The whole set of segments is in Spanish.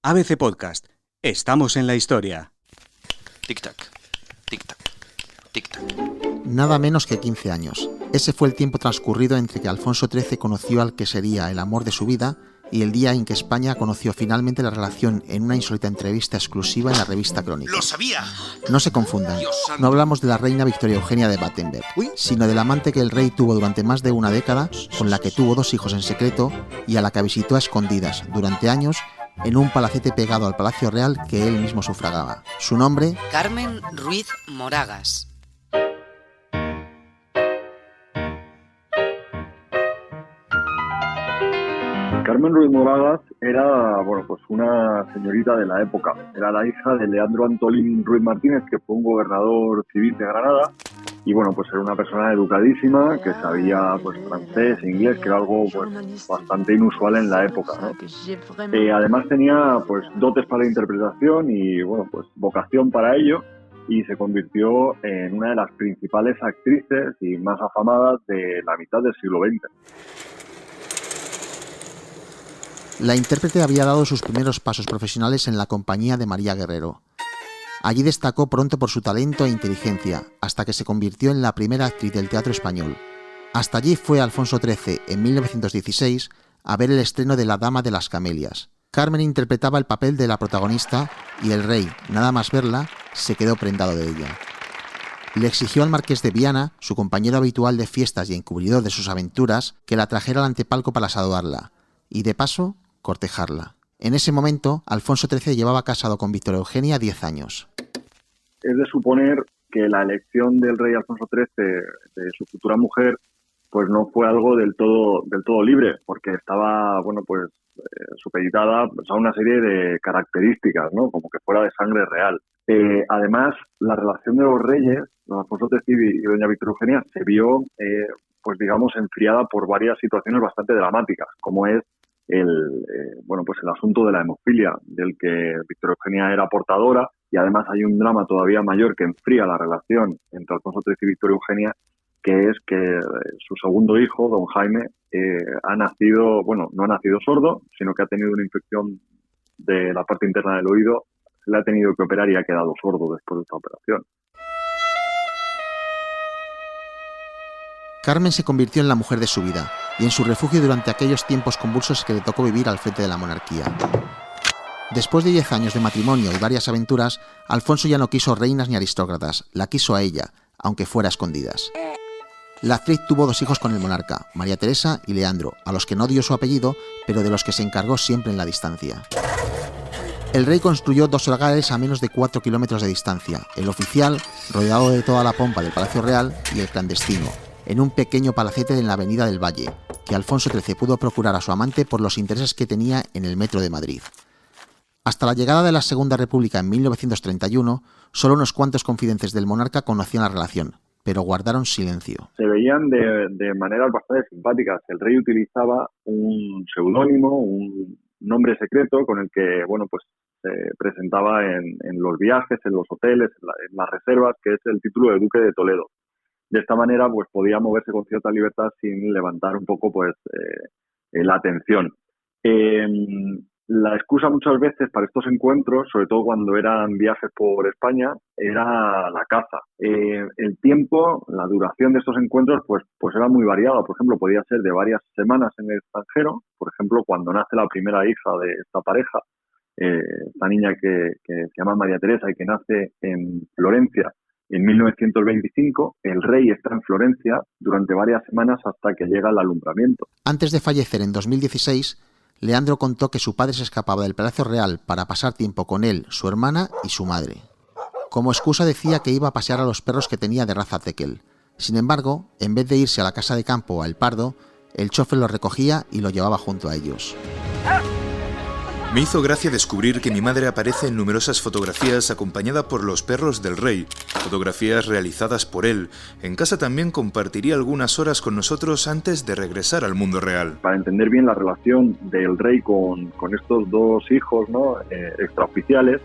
ABC Podcast. Estamos en la historia. Tic-tac, tic-tac, tic-tac. Nada menos que 15 años. Ese fue el tiempo transcurrido entre que Alfonso XIII conoció al que sería el amor de su vida y el día en que España conoció finalmente la relación en una insólita entrevista exclusiva en la revista Crónica. ¡Lo sabía! No se confundan, no hablamos de la reina Victoria Eugenia de Battenberg, sino del amante que el rey tuvo durante más de una década, con la que tuvo 2 hijos en secreto y a la que visitó a escondidas durante años en un palacete pegado al Palacio Real que él mismo sufragaba. Su nombre: Carmen Ruiz Moragas. Carmen Ruiz Moragas era, pues una señorita de la época. Era la hija de Leandro Antolín Ruiz Martínez, que fue un gobernador civil de Granada. Y pues era una persona educadísima, que sabía francés, inglés, que era algo bastante inusual en la época, ¿no? Además tenía dotes para la interpretación y vocación para ello, y se convirtió en una de las principales actrices y más afamadas de la mitad del siglo XX. La intérprete había dado sus primeros pasos profesionales en la compañía de María Guerrero. Allí destacó pronto por su talento e inteligencia, hasta que se convirtió en la primera actriz del teatro español. Hasta allí fue Alfonso XIII, en 1916, a ver el estreno de La Dama de las Camelias. Carmen interpretaba el papel de la protagonista y el rey, nada más verla, se quedó prendado de ella. Le exigió al marqués de Viana, su compañero habitual de fiestas y encubridor de sus aventuras, que la trajera al antepalco para saludarla, y de paso, cortejarla. En ese momento, Alfonso XIII llevaba casado con Victoria Eugenia 10 años. Es de suponer que la elección del rey Alfonso XIII de su futura mujer no fue algo del todo libre, porque estaba supeditada a una serie de características, ¿no? Como que fuera de sangre real. Además, la relación de los reyes, don Alfonso XIII y doña Victoria Eugenia, se vio enfriada por varias situaciones bastante dramáticas, como es el asunto de la hemofilia, del que Victoria Eugenia era portadora, y además hay un drama todavía mayor que enfría la relación entre Alfonso XIII y Victoria Eugenia, que es que su segundo hijo, don Jaime, no ha nacido sordo, sino que ha tenido una infección de la parte interna del oído, se le ha tenido que operar y ha quedado sordo después de esta operación. Carmen se convirtió en la mujer de su vida y en su refugio durante aquellos tiempos convulsos que le tocó vivir al frente de la monarquía. Después de 10 años de matrimonio y varias aventuras, Alfonso ya no quiso reinas ni aristócratas, la quiso a ella, aunque fuera a escondidas. La actriz tuvo 2 hijos con el monarca, María Teresa y Leandro, a los que no dio su apellido, pero de los que se encargó siempre en la distancia. El rey construyó 2 hogares a menos de 4 kilómetros de distancia, el oficial, rodeado de toda la pompa del Palacio Real, y el clandestino, en un pequeño palacete en la Avenida del Valle, que Alfonso XIII pudo procurar a su amante por los intereses que tenía en el metro de Madrid. Hasta la llegada de la Segunda República en 1931, solo unos cuantos confidentes del monarca conocían la relación, pero guardaron silencio. Se veían de maneras bastante simpáticas. El rey utilizaba un seudónimo, un nombre secreto con el que se presentaba en los viajes, en los hoteles, en las reservas, que es el título de Duque de Toledo. De esta manera podía moverse con cierta libertad sin levantar un poco la atención. La excusa muchas veces para estos encuentros, sobre todo cuando eran viajes por España, era la caza. El tiempo, la duración de estos encuentros era muy variada. Por ejemplo, podía ser de varias semanas en el extranjero. Por ejemplo, cuando nace la primera hija de esta pareja, esta niña que se llama María Teresa y que nace en Florencia, en 1925, el rey está en Florencia durante varias semanas hasta que llega el alumbramiento. Antes de fallecer en 2016, Leandro contó que su padre se escapaba del Palacio Real para pasar tiempo con él, su hermana y su madre. Como excusa decía que iba a pasear a los perros que tenía de raza tekel. Sin embargo, en vez de irse a la casa de campo o a El Pardo, el chofer lo recogía y lo llevaba junto a ellos. Me hizo gracia descubrir que mi madre aparece en numerosas fotografías acompañada por los perros del rey, fotografías realizadas por él. En casa también compartiría algunas horas con nosotros antes de regresar al mundo real. Para entender bien la relación del rey con estos 2 hijos, extraoficiales,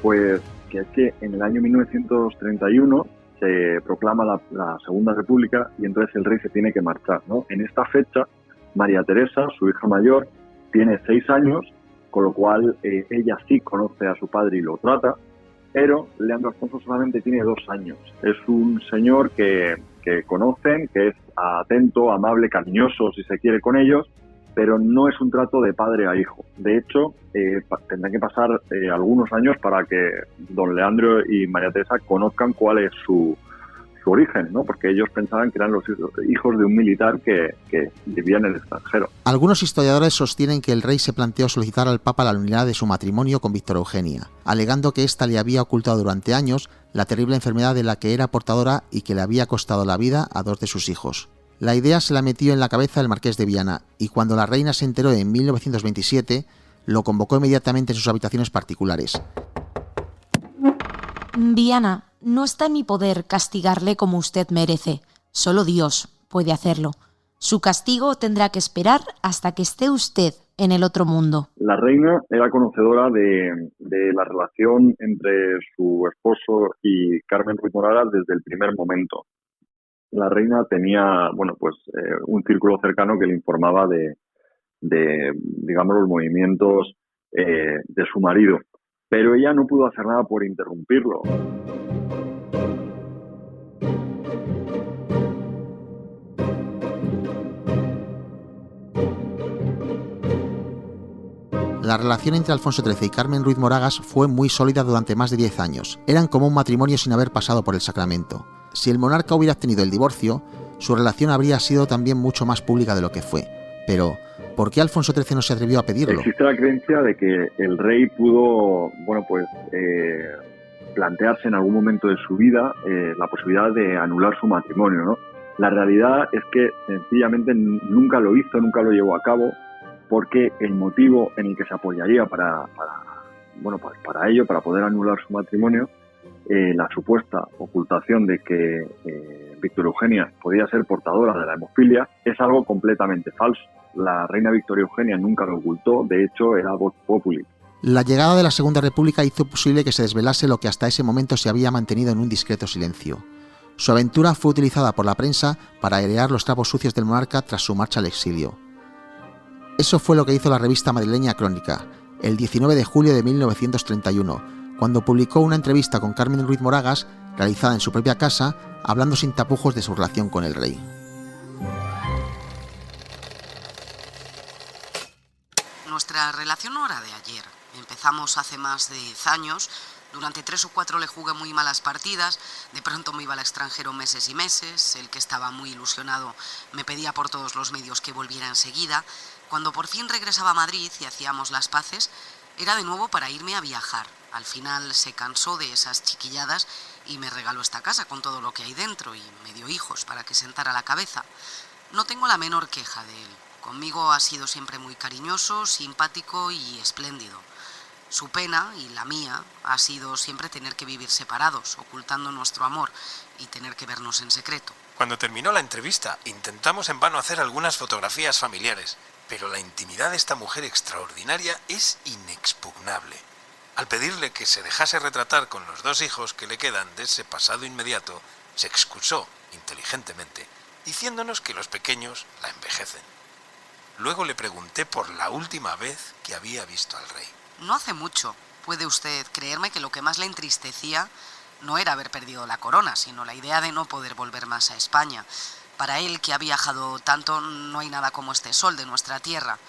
que es que en el año 1931 se proclama la Segunda República y entonces el rey se tiene que marchar, ¿no? En esta fecha, María Teresa, su hija mayor, tiene 6 años con lo cual ella sí conoce a su padre y lo trata, pero Leandro Alfonso solamente tiene 2 años. Es un señor que conocen, que es atento, amable, cariñoso, si se quiere, con ellos, pero no es un trato de padre a hijo. De hecho, tendrán que pasar algunos años para que don Leandro y María Teresa conozcan cuál es su origen, ¿no? Porque ellos pensaban que eran los hijos de un militar que vivía en el extranjero. Algunos historiadores sostienen que el rey se planteó solicitar al Papa la nulidad de su matrimonio con Victoria Eugenia, alegando que ésta le había ocultado durante años la terrible enfermedad de la que era portadora y que le había costado la vida a 2 de sus hijos. La idea se la metió en la cabeza el marqués de Viana, y cuando la reina se enteró en 1927, lo convocó inmediatamente en sus habitaciones particulares. Viana, no está en mi poder castigarle como usted merece. Solo Dios puede hacerlo. Su castigo tendrá que esperar hasta que esté usted en el otro mundo. La reina era conocedora de la relación entre su esposo y Carmen Ruiz Moragas desde el primer momento. La reina tenía, un círculo cercano que le informaba de digamos, los movimientos de su marido, pero ella no pudo hacer nada por interrumpirlo. La relación entre Alfonso XIII y Carmen Ruiz Moragas fue muy sólida durante más de 10 años. Eran como un matrimonio sin haber pasado por el sacramento. Si el monarca hubiera obtenido el divorcio, su relación habría sido también mucho más pública de lo que fue. Pero, ¿por qué Alfonso XIII no se atrevió a pedirlo? Existe la creencia de que el rey pudo, plantearse en algún momento de su vida la posibilidad de anular su matrimonio, ¿no? La realidad es que sencillamente nunca lo hizo, nunca lo llevó a cabo, porque el motivo en el que se apoyaría para ello, para poder anular su matrimonio, la supuesta ocultación de que Victoria Eugenia podía ser portadora de la hemofilia, es algo completamente falso. La reina Victoria Eugenia nunca lo ocultó, de hecho era vox populi. La llegada de la Segunda República hizo posible que se desvelase lo que hasta ese momento se había mantenido en un discreto silencio. Su aventura fue utilizada por la prensa para airear los trapos sucios del monarca tras su marcha al exilio. Eso fue lo que hizo la revista madrileña Crónica, el 19 de julio de 1931, cuando publicó una entrevista con Carmen Ruiz Moragas, realizada en su propia casa, hablando sin tapujos de su relación con el rey. Nuestra relación no era de ayer. Empezamos hace más de 10 años. Durante 3 o 4 le jugué muy malas partidas. De pronto me iba al extranjero meses y meses. El que estaba muy ilusionado me pedía por todos los medios que volviera enseguida. Cuando por fin regresaba a Madrid y hacíamos las paces, era de nuevo para irme a viajar. Al final se cansó de esas chiquilladas y me regaló esta casa con todo lo que hay dentro y me dio hijos para que sentara la cabeza. No tengo la menor queja de él. Conmigo ha sido siempre muy cariñoso, simpático y espléndido. Su pena, y la mía, ha sido siempre tener que vivir separados, ocultando nuestro amor y tener que vernos en secreto. Cuando terminó la entrevista, intentamos en vano hacer algunas fotografías familiares, pero la intimidad de esta mujer extraordinaria es inexpugnable. Al pedirle que se dejase retratar con los 2 hijos que le quedan de ese pasado inmediato, se excusó inteligentemente, diciéndonos que los pequeños la envejecen. Luego le pregunté por la última vez que había visto al rey. No hace mucho. Puede usted creerme que lo que más le entristecía no era haber perdido la corona, sino la idea de no poder volver más a España. Para él, que ha viajado tanto, no hay nada como este sol de nuestra tierra.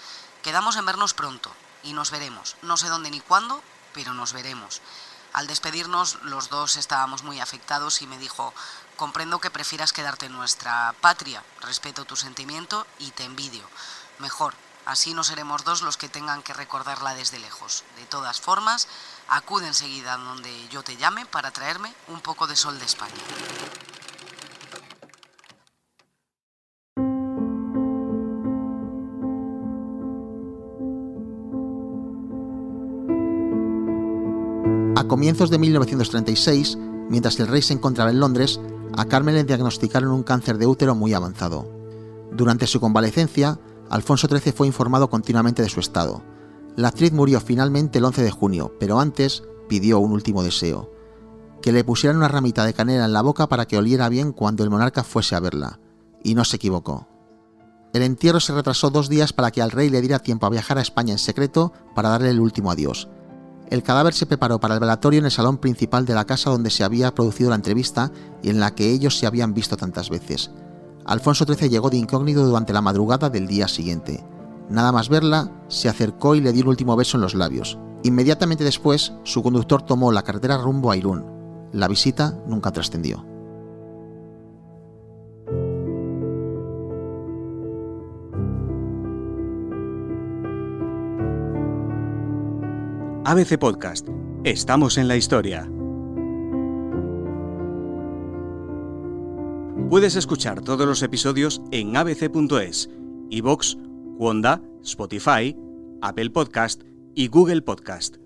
Quedamos en vernos pronto y nos veremos. No sé dónde ni cuándo, pero nos veremos. Al despedirnos, los dos estábamos muy afectados y me dijo: comprendo que prefieras quedarte en nuestra patria, respeto tu sentimiento y te envidio. Mejor, así no seremos 2 los que tengan que recordarla desde lejos. De todas formas, acude enseguida donde yo te llame para traerme un poco de sol de España. A comienzos de 1936, mientras el rey se encontraba en Londres, a Carmen le diagnosticaron un cáncer de útero muy avanzado. Durante su convalecencia, Alfonso XIII fue informado continuamente de su estado. La actriz murió finalmente el 11 de junio, pero antes pidió un último deseo: que le pusieran una ramita de canela en la boca para que oliera bien cuando el monarca fuese a verla. Y no se equivocó. El entierro se retrasó 2 días para que al rey le diera tiempo a viajar a España en secreto para darle el último adiós. El cadáver se preparó para el velatorio en el salón principal de la casa donde se había producido la entrevista y en la que ellos se habían visto tantas veces. Alfonso XIII llegó de incógnito durante la madrugada del día siguiente. Nada más verla, se acercó y le dio un último beso en los labios. Inmediatamente después, su conductor tomó la carretera rumbo a Irún. La visita nunca trascendió. ABC Podcast. Estamos en la historia. Puedes escuchar todos los episodios en abc.es, iVoox, Wonda, Spotify, Apple Podcast y Google Podcast.